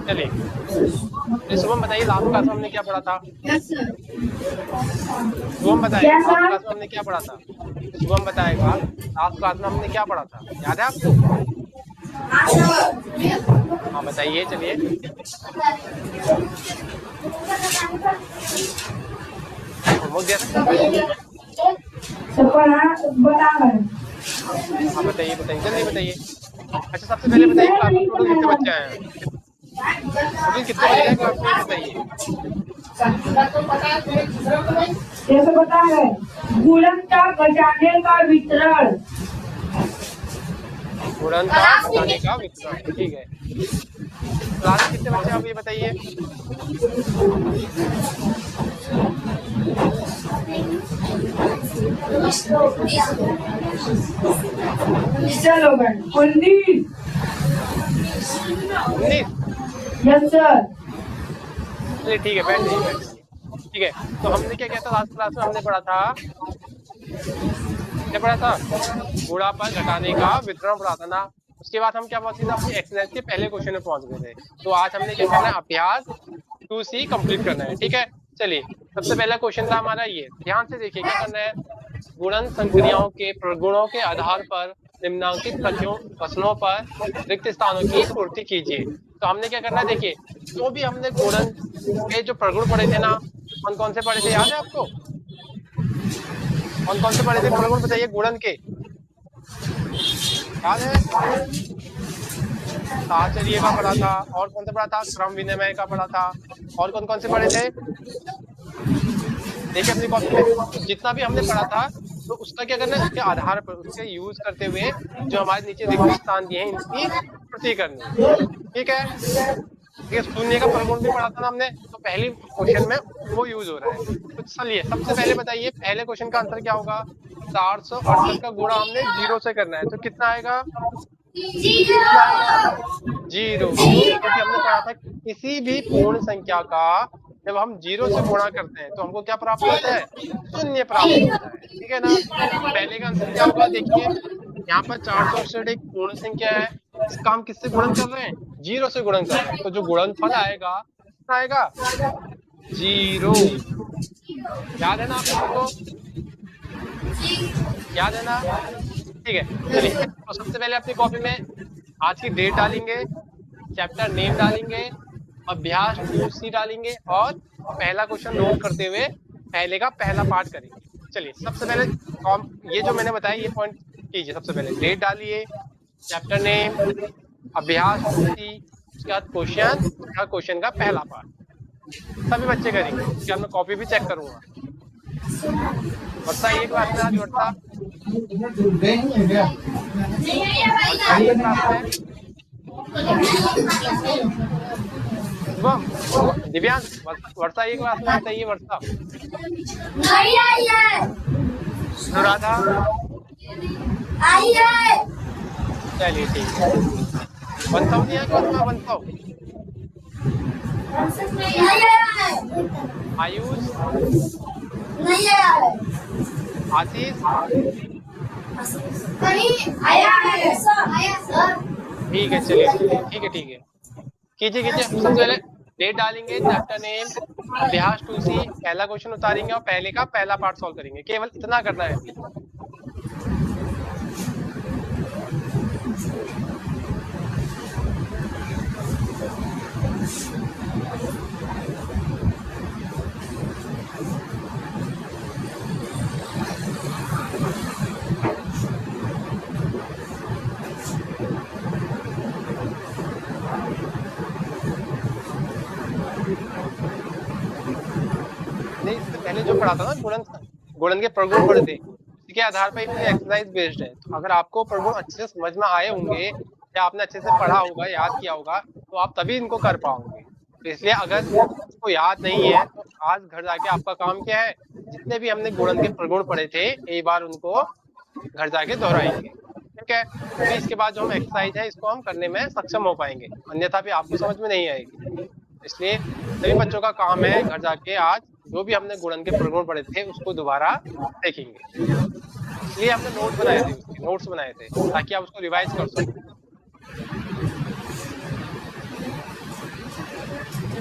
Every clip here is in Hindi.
चलिए शुभम बताइए, लास्ट क्लास में हमने क्या पढ़ा था? शुभम बताइए, लास्ट क्लास में हमने क्या पढ़ा था? शुभम बताएगा लास्ट क्लास में हमने क्या पढ़ा था, याद है आपको? हाँ बताइए, चलिए। होमवर्क दे सकते हैं? हाँ बताइए बताइए, जल्दी बताइए। अच्छा सबसे पहले बताइए, क्लास में टोटल कितने बच्चे आए हैं? टोटल कितने बच्चे हैं क्लास में, ये बताइए। जैसे बता है गुणनता बचाने का वितरण, गुणनता बचाने का वितरण, ठीक है। क्लास में कितने बच्चे हैं आप ये बताइए। चलो 19। 19? Yes sir. चलिए ठीक है, बैठ जाइए बैठ जाइए। ठीक है, तो हमने क्या किया था लास्ट क्लास में? हमने पढ़ा था, क्या पढ़ा था? गुणापर घटाने का वितरण पढ़ा था ना। उसके बाद हम क्या पहुंचे थे, अपनी एक्सरसाइज के पहले क्वेश्चन में पहुंच गए थे। तो आज हमने क्या करना है, अभ्यास 2C कंप्लीट करना है, ठीक है। चलिए सबसे पहला क्वेश्चन था हमारा ये, ध्यान से देखिए क्या करना है। गुणन संक्रियाओं के प्रगुणों के आधार पर निम्नांकित कथनों पर रिक्त स्थानों की पूर्ति कीजिए। तो हमने क्या करना है, देखिए जो भी हमने गुणन के जो प्रगुण पढ़े थे ना, कौन कौन से पढ़े थे, याद है आपको? कौन कौन से पढ़े थे प्रगुण, बताइए गुणन के, याद है? साहचर्य का पढ़ा था, और कौन सा पढ़ा था? क्रम विनिमय का पढ़ा था, और कौन कौन से पढ़े थे? देखिए अपनी कॉपी में जितना भी हमने पढ़ा था, तो उसका क्या करना है, उसके आधार पर उसके यूज करते हुए जो हमारे नीचे रिक्त स्थान दिए हैं इनकी पूर्ति करनी है, ठीक है। ठीक है, शून्य का प्रगुण भी पढ़ा था ना हमने, तो पहली क्वेश्चन में वो यूज हो रहा है। तो चलिए सबसे पहले बताइए, पहले क्वेश्चन का आंसर क्या होगा? 468 का गुणा हमने 0 से करना है, तो कितना आएगा? 0। क्यों? क्योंकि हमने पढ़ा था किसी भी पूर्ण संख्या का जब हम 0 से गुणा करते हैं तो हमको क्या प्राप्त होता है? शून्य प्राप्त होता है, ठीक है ना। पहले का आंसर क्या होगा, देखिए यहाँ पर 468 एक पूर्ण संख्या है, इसका हम किससे गुणन कर रहे हैं? 0 से गुणन कर रहे हैं, तो जो गुणनफल आएगा कितना आएगा? 0। याद है ना आप लोगों को? याद है ना? ठीक है, चलिए तो सबसे पहले अपनी कॉपी में आज की डेट डालेंगे, चैप्टर नेम डालेंगे, अभ्यास 2C डालेंगे, और पहला क्वेश्चन नोट करते हुए पहले का पहला पार्ट करेंगे। चलिए सबसे पहले ये जो मैंने बताया ये पॉइंट कीजिए। सबसे पहले डेट डालिए, चैप्टर नेम, अभ्यास 2C, उसके बाद क्वेश्चन का पहला पार्ट सभी बच्चे करेंगे। उसके बाद मैं कॉपी भी चेक करूंगा। वर्षा ये क्लास में आज वर्षा दिव्यांश, वर्षा ये क्लास में बताइए। वर्षा नहीं आई है। अनुराधा आई है। चलिए ठीक है। वंशव नहीं है क्लास में? वंशव, नहीं है। आयुष, नहीं है। आशीष, नहीं आया है सर। आया सर। ठीक है, चलिए ठीक है ठीक है, कीजिए कीजिए। सबसे पहले डेट डालेंगे, चैप्टर नेम, अभ्यास 2C, पहला क्वेश्चन उतारेंगे और पहले का पहला पार्ट सॉल्व करेंगे। केवल इतना करना है अभी। नहीं, इससे पहले जो पढ़ा था ना गुणन के प्रगुण पढ़े थे, इसके आधार पर इसमें एक्सरसाइज बेस्ड है। तो अगर आपको प्रगुण अच्छे से समझ में आए होंगे या आपने अच्छे से पढ़ा होगा, याद किया होगा, तो आप तभी इनको कर पाओगे। तो इसलिए अगर इसको याद नहीं है तो आज घर जाके आपका काम क्या है, जितने भी हमने गुणन के प्रगुण पढ़े थे एक बार उनको घर जाके दोहराएंगे, ठीक है। तभी इसके बाद जो हम एक्सरसाइज है इसको हम करने में सक्षम हो पाएंगे, अन्यथा भी आपको समझ में नहीं आएगी। इसलिए सभी बच्चों का काम है घर जाके आज जो भी हमने गुणन के प्रगुण पढ़े थे उसको दोबारा देखेंगे। इसलिए हमने नोट्स बनाए थे ताकि आप उसको रिवाइज कर सको। नोट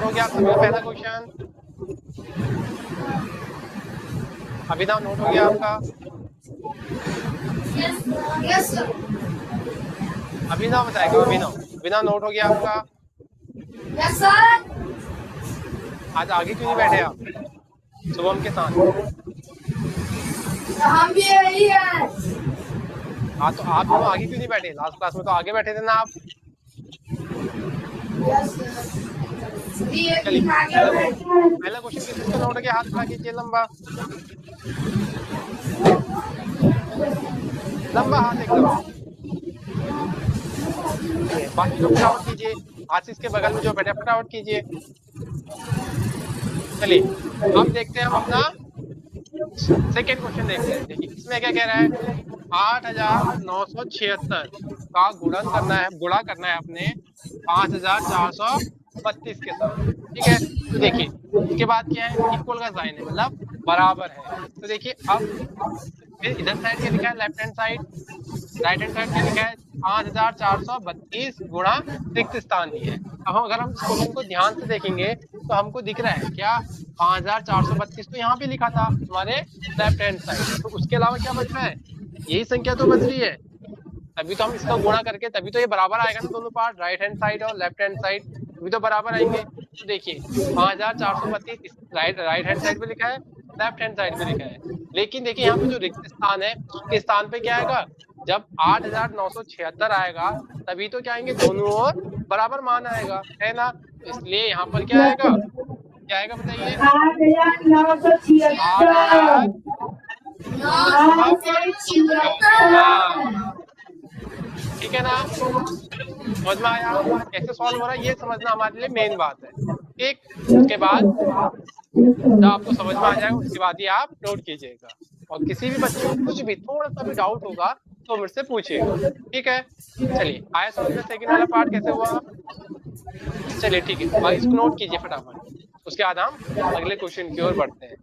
हो गया आप सभी का पहला क्वेश्चन? अभिनव नोट हो गया आपका? Yes, sir. अभिनव बताएगा, अभिनव नोट हो गया आपका? Yes, sir. आज आगे क्यों नहीं बैठे आप शुभम के साथ? हम भी यही है। हाँ तो आप दोनों आगे क्यों नहीं बैठे? लास्ट क्लास में तो आगे बैठे थे ना आप। Yes, sir. चलिए पहला क्वेश्चन किसका नोट हो गया? हाथ खड़ा कीजिए, लंबा हाथ एकदम। बाकी लोग फटाफट कीजिए, आशीष के बगल में जो बैठे फटाफट कीजिए। चलिए अब देखते हैं हम अपना सेकेंड क्वेश्चन देखते हैं। देखिए इसमें क्या कह रहा है, 8,976 का गुणा करना है अपने 5,432 के साथ। ठीक है, तो देखिए इसके बाद क्या है, इक्वल का साइन है, मतलब बराबर है। तो देखिए अब फिर इधर साइड क्या लिखा है, left hand side, right hand side क्या लिखा है, 5,432 गुणा रिक्त स्थान दिया है। अब अगर हम क्वेश्चन को ध्यान से देखेंगे तो हमको दिख रहा है क्या, 5,432 तो यहाँ पे लिखा था हमारे लेफ्ट हैंड साइड, तो उसके अलावा क्या बच रहा है, यही संख्या तो बच रही है। तभी तो हम इसका गुणा करके तभी तो ये बराबर आएगा ना, दोनों पार्ट राइट हैंड साइड और लेफ्ट हैंड साइड तभी तो बराबर आएंगे। तो देखिए 5,432 राइट हैंड साइड पे लिखा है, लेफ्ट हैंड साइड पे लिखा है, लेकिन देखिए यहाँ पे जो रिक्त स्थान है उसके स्थान पे क्या आएगा, जब 8,976 आएगा तभी तो क्या आएंगे, दोनों ओर बराबर मान आएगा, है ना। इसलिए यहाँ पर क्या आएगा, बताइए, 8,976। ठीक है ना। समझ में आया कैसे सॉल्व हो रहा है, ये समझना हमारे लिए मेन बात है। ठीक, उसके बाद जब आपको समझ में आ जाएगा उसके बाद ही आप नोट कीजिएगा, और किसी भी बच्चे को कुछ भी थोड़ा सा भी डाउट होगा तो मुझसे पूछिएगा। ठीक है, चलिए आया समझ में सेकंड वाला पार्ट कैसे हुआ। चलिए ठीक है, और इसको नोट कीजिए फटाफट, उसके बाद हम अगले क्वेश्चन की ओर बढ़ते हैं।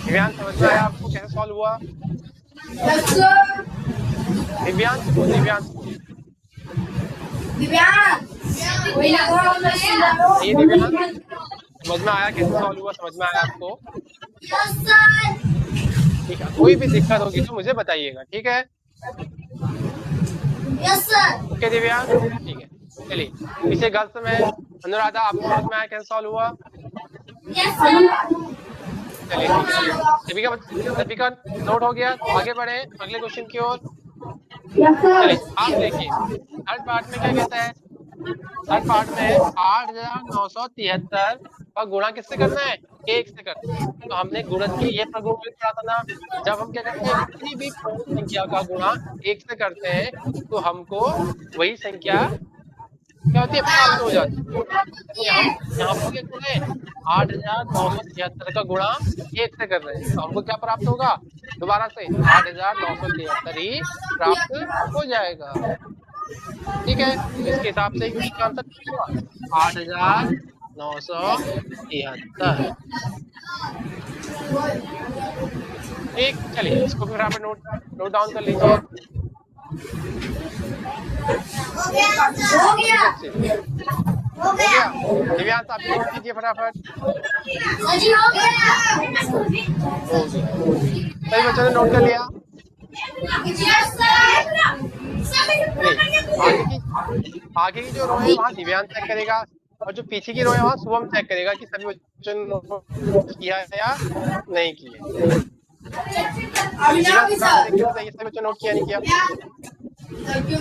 दिव्यांश समझ में आया आपको कैसे सॉल्व हुआ? Yes, sir. दिव्यांश ये दिव्यांश समझ में आया कैसे सॉल्व हुआ, समझ में आया आपको? Yes, sir. ठीक है, कोई भी दिक्कत होगी तो मुझे बताइएगा, ठीक है? Yes, sir. ओके दिव्यांश, ठीक है। चलिए पीछे गर्ल्स में अनुराधा, आपको समझ में आया कैसे सॉल्व हुआ? Yes, sir. चलिए सभी का नोट हो गया, तो आगे बढ़े अगले क्वेश्चन की ओर। चलिए आप देखिए थर्ड पार्ट में क्या कहता है, थर्ड पार्ट में 8,973 का गुणा किससे करना है, 1 से करना है। तो हमने गुणन की ये प्रगुण पढ़ा था ना, जब हम क्या करते हैं, किसी भी संख्या का गुणा 1 से करते हैं तो हमको वही संख्या क्या होती है, प्राप्त हो जाती है। यहाँ पर क्या कर रहे हैं, 8,973 का गुणा 1 से कर रहे हैं, तो हमको क्या प्राप्त होगा, दोबारा से 8,973 ही प्राप्त हो जाएगा। ठीक है, इसके हिसाब से आंसर 8,973। ठीक, चलिए इसको फिर आप नोट डाउन कर लीजिए। हो गया। दिव्यांश आप नोट कीजिए फटाफट। जी हो गया। सही बच्चों ने नोट कर लिया। Yes, sir. आगे की जो रो है वहाँ दिव्यांश चेक करेगा, और जो पीछे की रो है वहाँ शुभम चेक करेगा कि सभी बच्चों ने नोट किया है या नहीं किया। सभी बच्चों नोट किया नहीं किया,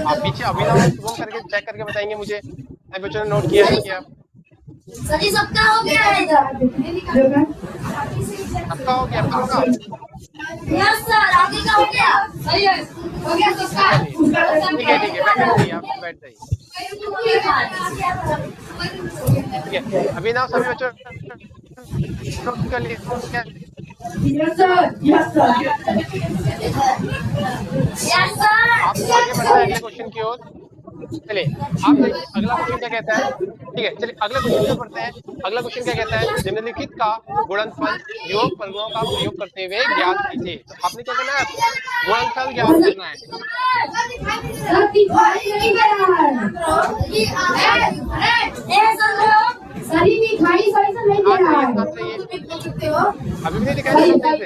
आप पीछे अभिनव शुभम करके चेक करके बताएंगे मुझे सभी बच्चों ने नोट किया नहीं किया। सभी सबका हो गया है। सबका हो गया, सबका। यस सर, आगे का हो गया। सही है। हो गया सबका ठीक है बैठ जाइए, आप बैठ जाइए। ठीक है, अभी ना सभी बच्चों नोट कर लिए क्या? Yes sir, yes sir. Yes sir आपको आगे बढ़ना है अगले क्वेश्चन की ओर। चलिए आप देखिए अगला क्वेश्चन क्या कहता है। ठीक है, चलिए अगले क्वेश्चन पे पढ़ते हैं। अगला क्वेश्चन क्या कहता है, निम्नलिखित का गुणनफल योग प्रगुणों का प्रयोग करते हुए ज्ञात कीजिए। तो आपने क्या करना है, गुणनफल ज्ञात करना है। सर दिखाई नहीं दे रहा है। सही दिखाई सही से नहीं दे रहा है। अभी भी नहीं दिखाई दे रहा है।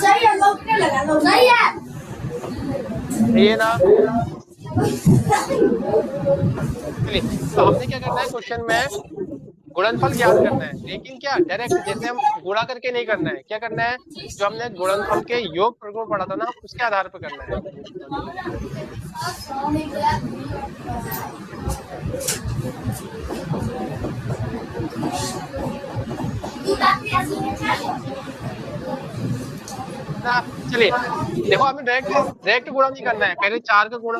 सही है, लौटने लगा लो सही है ये ना चलिए, तो हमने क्या करना है, क्वेश्चन में गुणनफल ज्ञात करना है, लेकिन क्या डायरेक्ट जैसे हम गुणा करके नहीं करना है। क्या करना है, जो हमने गुणनफल के योग प्रगुण पढ़ा था ना, उसके आधार पर करना है। चलिए देखो, हमें डायरेक्ट गुणा नहीं करना है। पहले 4 का गुणा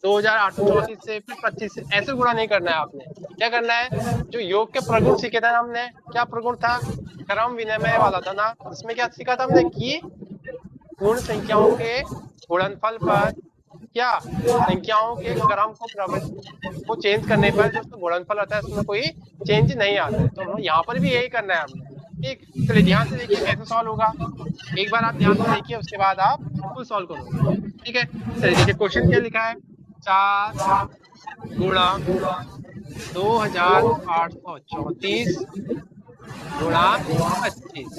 2834 से, फिर 25 से, ऐसे गुणा नहीं करना है। आपने क्या करना है, जो योग के प्रगुण सीखे थे ना हमने, क्या प्रगुण था, क्रम विनिमय वाला था ना। इसमें क्या सीखा था हमने कि पूर्ण संख्याओं के गुणनफल पर क्या संख्याओं के क्रम को चेंज करने पर जो उसका गुणनफल आता है उसमें कोई चेंज नहीं आता है। तो यहाँ पर भी यही करना है हमने। ठीक, चलिए ध्यान से देखिए कैसे सॉल्व होगा। एक बार आप ध्यान से देखिए, उसके बाद आप खुद सॉल्व करोगे। ठीक है, चलिए देखिए क्वेश्चन क्या लिखा है, 4 गुणा 2834 गुणा 25।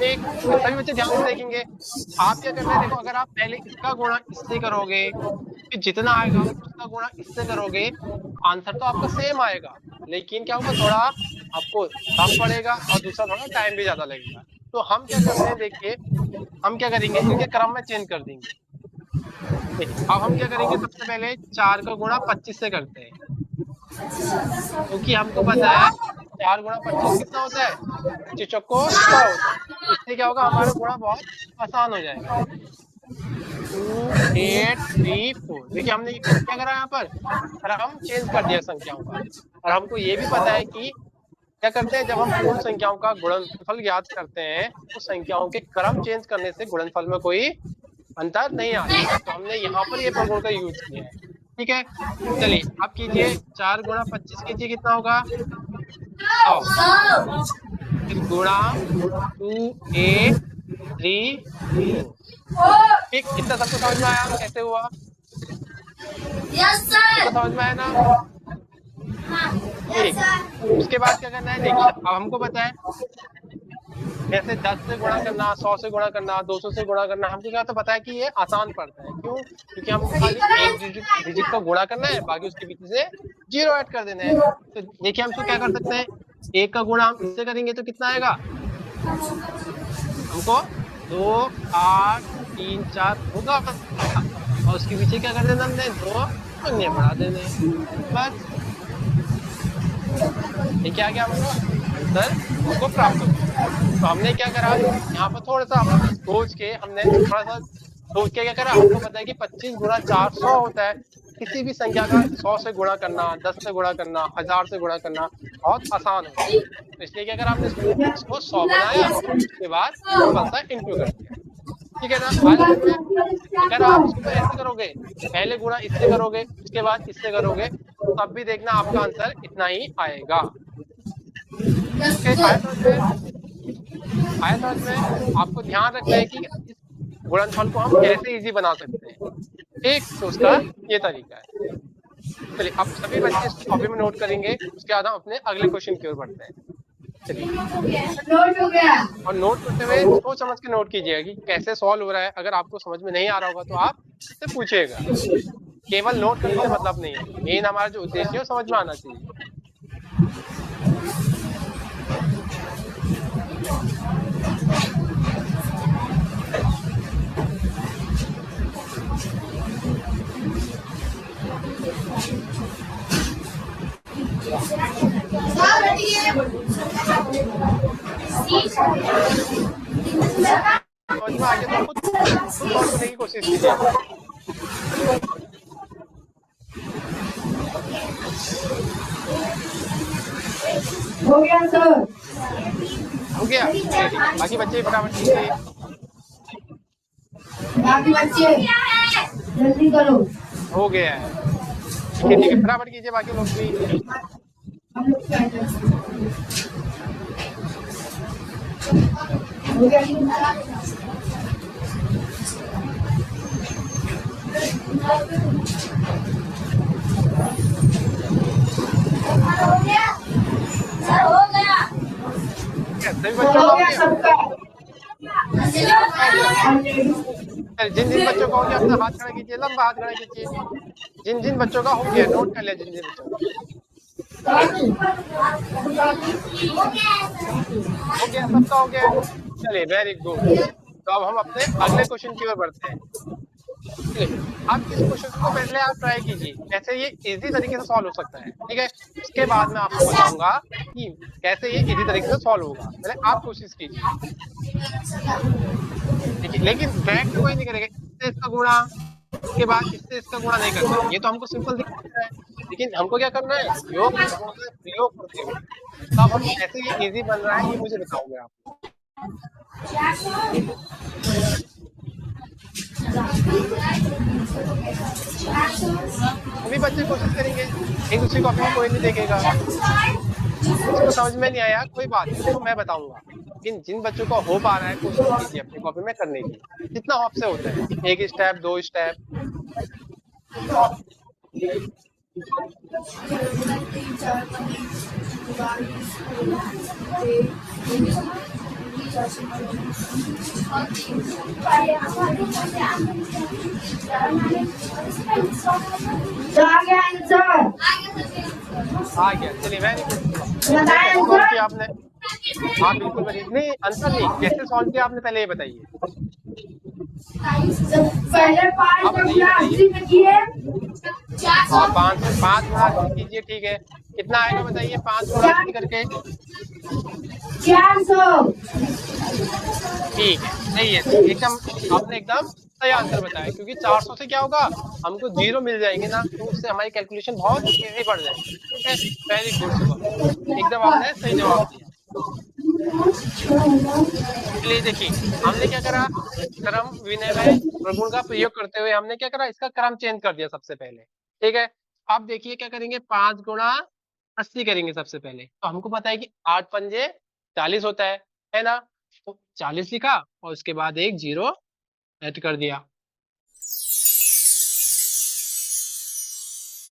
एक सभी बच्चे ध्यान से देखेंगे। आप क्या करना है, देखो अगर आप पहले इसका गुणा इससे करोगे, फिर जितना आएगा उसका गुणा इससे करोगे, आंसर तो आपका सेम आएगा, लेकिन क्या होगा, थोड़ा आपको कम पड़ेगा और दूसरा थोड़ा टाइम भी ज्यादा लगेगा। तो हम क्या करते हैं, देखिए हम क्या करेंगे, इनके क्रम में चेंज कर देंगे। अब हम क्या करेंगे, सबसे पहले 4 का गुणा 25 से करते हैं, क्योंकि हमको पता है 4 गुणा 25 कितना होता है, 25 चौको 100 होता है। इससे क्या होगा, हमारा गुणा बहुत आसान हो जाएगा। 2 8 3 4। देखिए हमने क्या करा यहाँ पर, क्रम चेंज कर दिया संख्याओं का। और हमको ये भी पता है कि क्या करते हैं, जब हम पूर्ण संख्याओं का गुणनफल ज्ञात करते हैं तो संख्याओं के क्रम चेंज करने से गुणनफल में कोई अंतर नहीं आता। तो हमने यहाँ पर ये प्रगुण का यूज किया है। ठीक है, चलिए आप कीजिए, 4 गुणा 25 कीजिए, कितना होगा 100। फिर गुणा 2 8 3 4। ठीक, इतना सबको समझ में आया कैसे हुआ, यस सर समझ में आया ना। ठीक, उसके बाद क्या करना है, देखिए अब हमको पता है जैसे 10 से गुणा करना, 100 से गुणा करना, 200 से गुणा करना, हमको क्या तो पता है कि ये आसान पड़ता है। क्यों, क्योंकि हमको खाली एक डिजिट का गुणा करना है, बाकी उसके पीछे से 0 ऐड कर देना है। तो देखिए हम इसको क्या कर सकते हैं, 1 का गुणा हम इससे करेंगे तो कितना आएगा, हमको 2 8 3 4 होगा, और उसके पीछे क्या कर देना हमने, 2 शून्य बढ़ा देने, बस ये क्या गया हमको आंसर हमको प्राप्त हो। तो हमने क्या करा, यहाँ पर थोड़ा सा सोच के क्या करा, हमको पता है कि 25 गुणा 400 होता है। किसी भी संख्या का 100 से गुणा करना, 10 से गुणा करना, 1000 से गुणा करना बहुत आसान होता है। तो इसलिए क्या करा, हमने इसको 100 बनाया, उसके बाद इंटू कर दिया। ठीक है ना। अगर आप इसको ऐसे करोगे, पहले गुणा इससे करोगे, उसके बाद इससे करोगे, तब भी देखना आपका आंसर इतना ही आएगा। आया समझ में। आपको ध्यान रखना है कि इस गुणनफल को हम कैसे इजी बना सकते हैं। ठीक, तो उसका ये तरीका है। चलिए अब सभी बच्चे इसको कॉपी में नोट करेंगे, उसके बाद हम अपने अगले क्वेश्चन की ओर बढ़ते हैं। चलिए नोट हो गया। और नोट करते हुए सोच समझ के नोट कीजिएगा कि कैसे सॉल्व हो रहा है। अगर आपको समझ में नहीं आ रहा होगा तो आप इससे पूछिएगा। केवल नोट करने से मतलब नहीं है, मेन हमारा जो उद्देश्य है वो समझ में आना चाहिए। समझ में आ गया तो खुद सॉल्व करने की कोशिश कीजिए। हो गया सर। हो गया, बाकी बच्चे फटाफट कीजिए। बाकी बच्चे जल्दी करो। हो गया है, ठीक है फटाफट कीजिए बाकी लोग भी। हम लोग क्या करें? हो गया। सर हो गया। सभी बच्चों हो को गया सबका। जिन जिन बच्चों का हो गया अपना हाथ खड़ा कीजिए, लंबा हाथ खड़ा कीजिए। जिन जिन बच्चों का हो गया नोट कर लिया, जिन जिन बच्चों का हो गया, सबका हो गया। चलिए वेरी गुड। तो अब हम अपने अगले क्वेश्चन की ओर बढ़ते हैं। ठीक है, अब इस क्वेश्चन को पहले आप ट्राई कीजिए कैसे ये इजी तरीके से सॉल्व हो सकता है। ठीक है, उसके बाद मैं आपको बताऊंगा कि कैसे ये इजी तरीके से सॉल्व होगा। पहले आप कोशिश कीजिए, ठीक है, लेकिन बैक में कोई नहीं करेगा। इससे इसका गुणा, उसके बाद इससे इसका गुणा नहीं करना है। ये तो हमको सिंपल दिख रहा है, लेकिन हमको क्या करना है, योग करना है, प्रयोग करते हुए। तो अब हम कैसे ये इजी बन रहा है ये मुझे बताओगे आप। सभी बच्चे कोशिश करेंगे, एक दूसरी कॉपी में कोई नहीं देखेगा। जिसको समझ में नहीं आया कोई बात नहीं, तो मैं बताऊंगा। लेकिन जिन बच्चों को हो पा रहा है कोशिश कीजिए अपनी कॉपी में करने की, जितना आपसे होता है, एक स्टेप 2 स्टेप। आ गया आंसर। आ गया, चलिए वेरी गुड। बताएं सॉल्व आंसर। किया आपने, हाँ बिल्कुल बढ़िया। नहीं आंसर नहीं, कैसे सॉल्व किया आपने पहले ये बताइए। पहले 5 का गुणा 80 में किए। और 5 गुणा 80 कीजिए, ठीक है, कितना आएगा बताइए 5 गुणा 80 करके। 400। ठीक है, सही है, एकदम आपने एकदम सही आंसर बताया। क्योंकि 400 से क्या होगा, हमको 0 मिल जाएंगे ना, तो उससे हमारी कैलकुलेशन बहुत इजी बढ़ जाएगी। ठीक है, वेरी गुड शुभम, एकदम आपने सही जवाब दिया। चलिए देखिए, हमने क्या करा, क्रम विनिमय प्रगुण का प्रयोग करते हुए हमने क्या करा, इसका क्रम चेंज कर दिया सबसे पहले। ठीक है, अब देखिए क्या करेंगे, 5 गुणा 80 करेंगे सबसे पहले। तो हमको पता है कि 8 पंजे 40 होता है ना। तो 40 लिखा और उसके बाद एक 0 ऐड कर दिया।